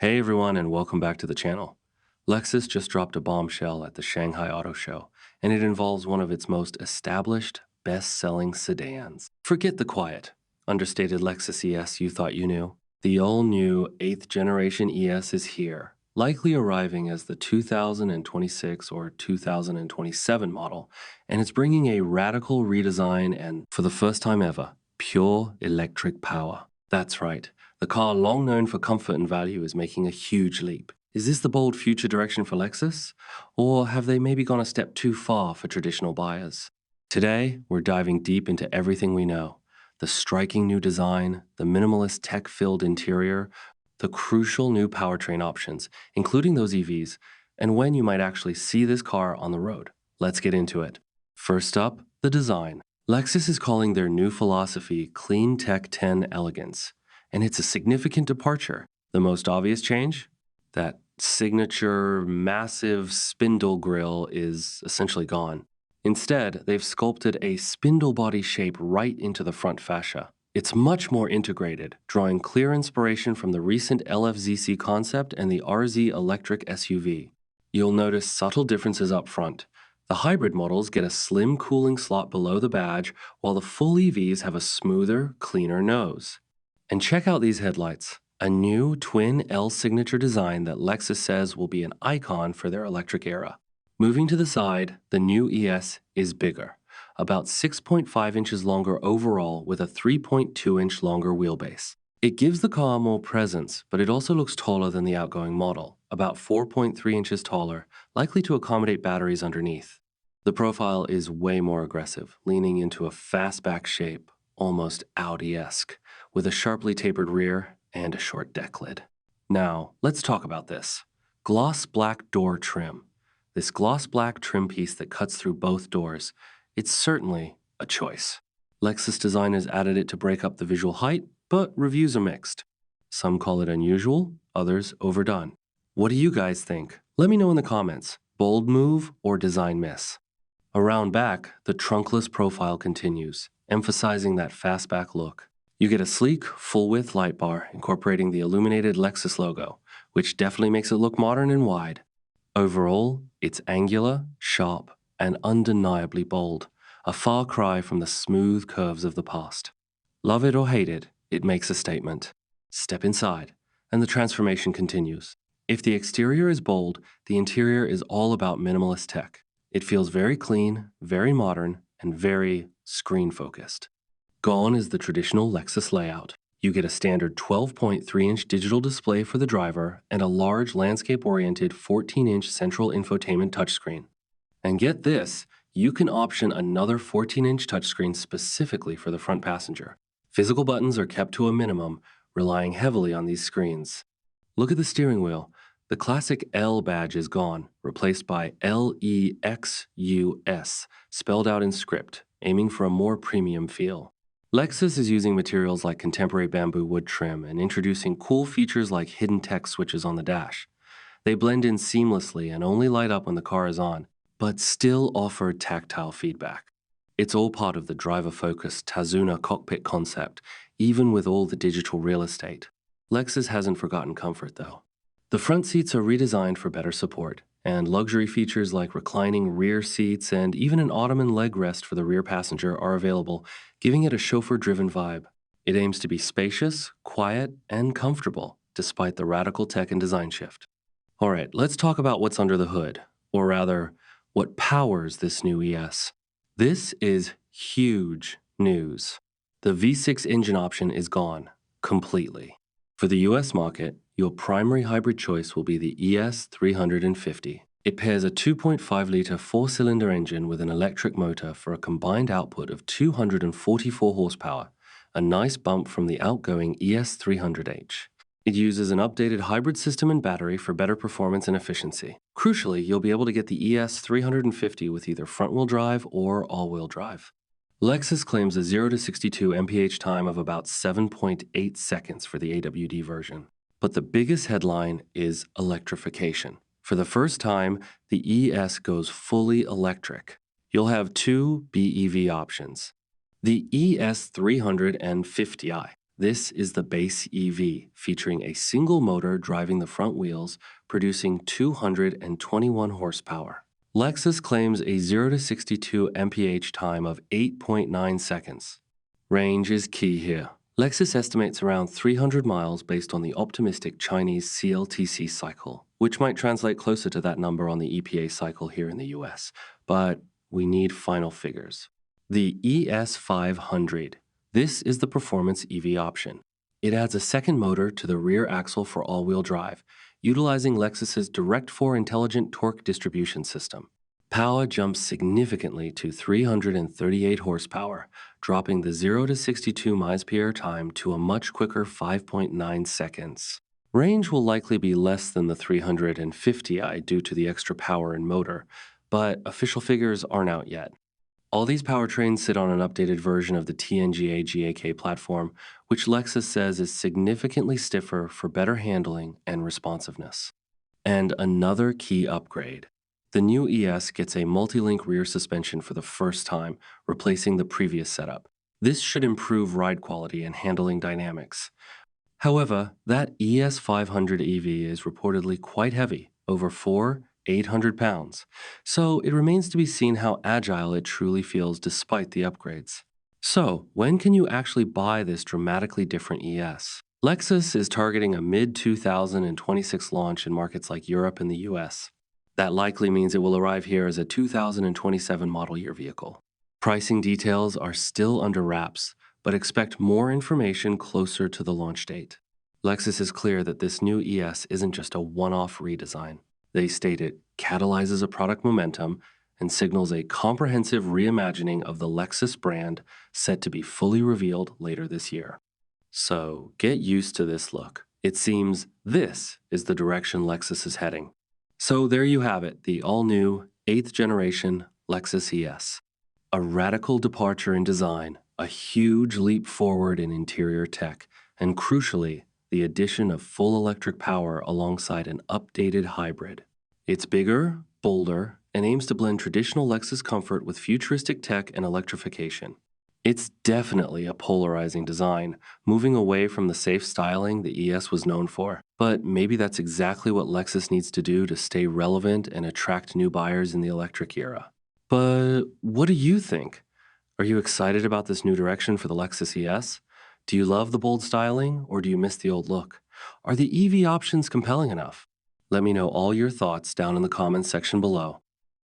Hey everyone, and welcome back to the channel. Lexus just dropped a bombshell at the Shanghai Auto Show, and it involves one of its most established, best-selling sedans. Forget the quiet, understated Lexus ES you thought you knew. The all-new 8th generation ES is here, likely arriving as the 2026 or 2027 model, and it's bringing a radical redesign and, for the first time ever, pure electric power. That's right. The car, long known for comfort and value, is making a huge leap. Is this the bold future direction for Lexus? Or have they maybe gone a step too far for traditional buyers? Today, we're diving deep into everything we know. The striking new design, the minimalist tech-filled interior, the crucial new powertrain options, including those EVs, and when you might actually see this car on the road. Let's get into it. First up, the design. Lexus is calling their new philosophy Clean Tech 10 Elegance. And it's a significant departure. The most obvious change? That signature massive spindle grille is essentially gone. Instead, they've sculpted a spindle body shape right into the front fascia. It's much more integrated, drawing clear inspiration from the recent LFZC concept and the RZ electric SUV. You'll notice subtle differences up front. The hybrid models get a slim cooling slot below the badge, while the full EVs have a smoother, cleaner nose. And check out these headlights, a new twin L signature design that Lexus says will be an icon for their electric era. Moving to the side, the new ES is bigger, about 6.5 inches longer overall with a 3.2-inch longer wheelbase. It gives the car more presence, but it also looks taller than the outgoing model, about 4.3 inches taller, likely to accommodate batteries underneath. The profile is way more aggressive, leaning into a fastback shape, almost Audi-esque, with a sharply tapered rear and a short deck lid. Now, let's talk about this. Gloss black door trim. This gloss black trim piece that cuts through both doors, it's certainly a choice. Lexus designers added it to break up the visual height, but reviews are mixed. Some call it unusual, others overdone. What do you guys think? Let me know in the comments. Bold move or design miss? Around back, the trunkless profile continues, emphasizing that fastback look. You get a sleek, full-width light bar incorporating the illuminated Lexus logo, which definitely makes it look modern and wide. Overall, it's angular, sharp, and undeniably bold, a far cry from the smooth curves of the past. Love it or hate it, it makes a statement. Step inside, and the transformation continues. If the exterior is bold, the interior is all about minimalist tech. It feels very clean, very modern, and very screen-focused. Gone is the traditional Lexus layout. You get a standard 12.3-inch digital display for the driver and a large landscape-oriented 14-inch central infotainment touchscreen. And get this, you can option another 14-inch touchscreen specifically for the front passenger. Physical buttons are kept to a minimum, relying heavily on these screens. Look at the steering wheel. The classic L badge is gone, replaced by LEXUS, spelled out in script, aiming for a more premium feel. Lexus is using materials like contemporary bamboo wood trim and introducing cool features like hidden text switches on the dash. They blend in seamlessly and only light up when the car is on, but still offer tactile feedback. It's all part of the driver-focused Tazuna cockpit concept, even with all the digital real estate. Lexus hasn't forgotten comfort, though. The front seats are redesigned for better support, and luxury features like reclining rear seats and even an ottoman leg rest for the rear passenger are available, giving it a chauffeur-driven vibe. It aims to be spacious, quiet, and comfortable, despite the radical tech and design shift. All right, let's talk about what's under the hood, or rather, what powers this new ES. This is huge news. The V6 engine option is gone, completely. For the US market, your primary hybrid choice will be the ES 350. It pairs a 2.5-liter four-cylinder engine with an electric motor for a combined output of 244 horsepower, a nice bump from the outgoing ES 300h. It uses an updated hybrid system and battery for better performance and efficiency. Crucially, you'll be able to get the ES 350 with either front-wheel drive or all-wheel drive. Lexus claims a 0 to 62 mph time of about 7.8 seconds for the AWD version. But the biggest headline is electrification. For the first time, the ES goes fully electric. You'll have two BEV options. The ES 350i, This is the base EV, featuring a single motor driving the front wheels, producing 221 horsepower. Lexus claims a 0 to 62 mph time of 8.9 seconds. Range is key here. Lexus estimates around 300 miles based on the optimistic Chinese CLTC cycle, which might translate closer to that number on the EPA cycle here in the US, but we need final figures. The ES500. This is the performance EV option. It adds a second motor to the rear axle for all-wheel drive, utilizing Lexus's Direct4 intelligent torque distribution system. Power jumps significantly to 338 horsepower, dropping the 0 to 62 mph time to a much quicker 5.9 seconds. Range will likely be less than the 350i due to the extra power and motor, but official figures aren't out yet. All these powertrains sit on an updated version of the TNGA GAK platform, which Lexus says is significantly stiffer for better handling and responsiveness. And another key upgrade. The new ES gets a multi-link rear suspension for the first time, replacing the previous setup. This should improve ride quality and handling dynamics. However, that ES500 EV is reportedly quite heavy, over 800 pounds, so it remains to be seen how agile it truly feels despite the upgrades. So, when can you actually buy this dramatically different ES? Lexus is targeting a mid-2026 launch in markets like Europe and the US. That likely means it will arrive here as a 2027 model year vehicle. Pricing details are still under wraps, but expect more information closer to the launch date. Lexus is clear that this new ES isn't just a one-off redesign. They state it catalyzes a product momentum and signals a comprehensive reimagining of the Lexus brand set to be fully revealed later this year. So get used to this look. It seems this is the direction Lexus is heading. So there you have it, the all-new 8th generation Lexus ES. A radical departure in design, a huge leap forward in interior tech, and crucially, the addition of full electric power alongside an updated hybrid. It's bigger, bolder, and aims to blend traditional Lexus comfort with futuristic tech and electrification. It's definitely a polarizing design, moving away from the safe styling the ES was known for. But maybe that's exactly what Lexus needs to do to stay relevant and attract new buyers in the electric era. But what do you think? Are you excited about this new direction for the Lexus ES? Do you love the bold styling, or do you miss the old look? Are the EV options compelling enough? Let me know all your thoughts down in the comments section below.